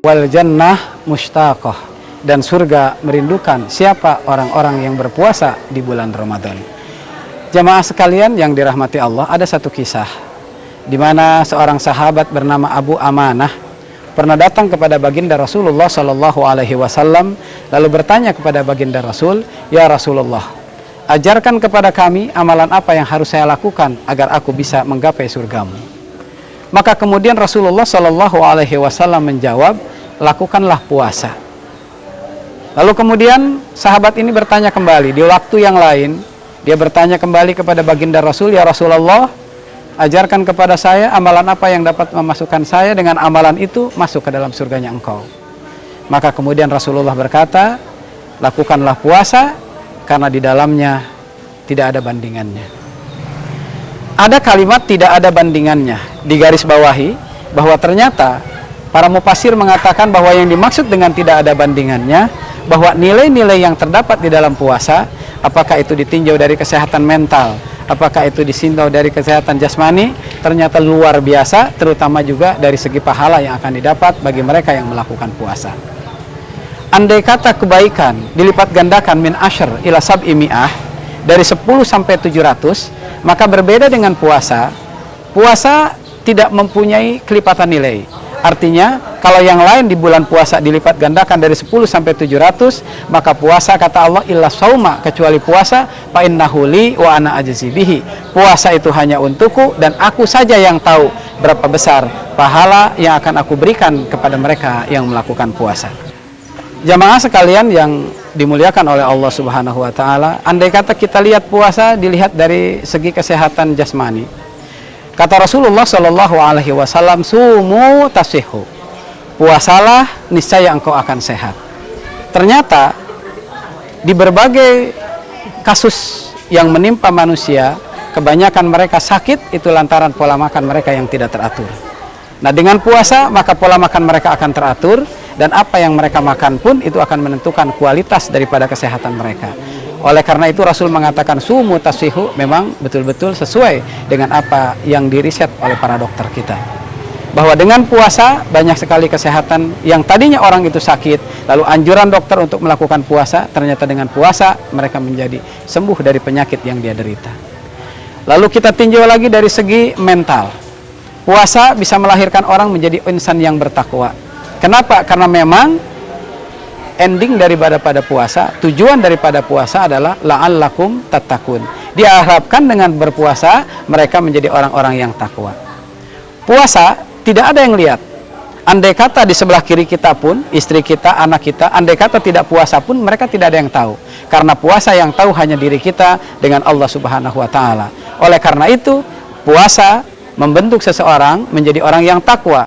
wal jannah mushtaqah, dan surga merindukan siapa orang-orang yang berpuasa di bulan Ramadan. Jamaah sekalian yang dirahmati Allah, ada satu kisah di mana seorang sahabat bernama Abu Amanah pernah datang kepada baginda Rasulullah Shallallahu Alaihi Wasallam, lalu bertanya kepada baginda Rasul, ya Rasulullah, ajarkan kepada kami amalan apa yang harus saya lakukan agar aku bisa menggapai surgamu. Maka kemudian Rasulullah Shallallahu Alaihi Wasallam menjawab, lakukanlah puasa. Lalu kemudian sahabat ini bertanya kembali di waktu yang lain, dia bertanya kembali kepada baginda Rasul, ya Rasulullah, ajarkan kepada saya amalan apa yang dapat memasukkan saya dengan amalan itu masuk ke dalam surganya engkau. Maka kemudian Rasulullah berkata, lakukanlah puasa karena di dalamnya tidak ada bandingannya. Ada kalimat tidak ada bandingannya, digaris bawahi bahwa ternyata para mufasir mengatakan bahwa yang dimaksud dengan tidak ada bandingannya, bahwa nilai-nilai yang terdapat di dalam puasa, apakah itu ditinjau dari kesehatan mental, apakah itu disinjau dari kesehatan jasmani, ternyata luar biasa, terutama juga dari segi pahala yang akan didapat bagi mereka yang melakukan puasa. Andai kata kebaikan dilipat gandakan min asyr ila sab'i mi'ah, dari 10 sampai 700, maka berbeda dengan puasa. Puasa tidak mempunyai kelipatan nilai. Artinya, kalau yang lain di bulan puasa dilipat gandakan dari 10 sampai 700, maka puasa, kata Allah, illa sauma, kecuali puasa, fa innahu li wa ana ajzi bihi. Puasa itu hanya untukku dan aku saja yang tahu berapa besar pahala yang akan aku berikan kepada mereka yang melakukan puasa. Jamaah sekalian yang dimuliakan oleh Allah Subhanahu wa taala, andai kata kita lihat puasa dilihat dari segi kesehatan jasmani, kata Rasulullah Shallallahu Alaihi Wasallam, sumu tasihu, puasalah niscaya engkau akan sehat. Ternyata di berbagai kasus yang menimpa manusia, kebanyakan mereka sakit itu lantaran pola makan mereka yang tidak teratur. Nah, dengan puasa maka pola makan mereka akan teratur, dan apa yang mereka makan pun itu akan menentukan kualitas daripada kesehatan mereka. Oleh karena itu Rasul mengatakan sumu tasihu, memang betul-betul sesuai dengan apa yang diriset oleh para dokter kita, bahwa dengan puasa banyak sekali kesehatan yang tadinya orang itu sakit, lalu anjuran dokter untuk melakukan puasa, ternyata dengan puasa mereka menjadi sembuh dari penyakit yang dia derita. Lalu kita tinjau lagi dari segi mental, puasa bisa melahirkan orang menjadi insan yang bertakwa. Kenapa? Karena memang ending daripada puasa, tujuan daripada puasa adalah la'allakum tattaqun. Diharapkan dengan berpuasa mereka menjadi orang-orang yang takwa. Puasa tidak ada yang lihat. Andai kata di sebelah kiri kita pun, istri kita, anak kita, andai kata tidak puasa pun mereka tidak ada yang tahu. Karena puasa yang tahu hanya diri kita dengan Allah Subhanahu wa taala. Oleh karena itu, puasa membentuk seseorang menjadi orang yang takwa.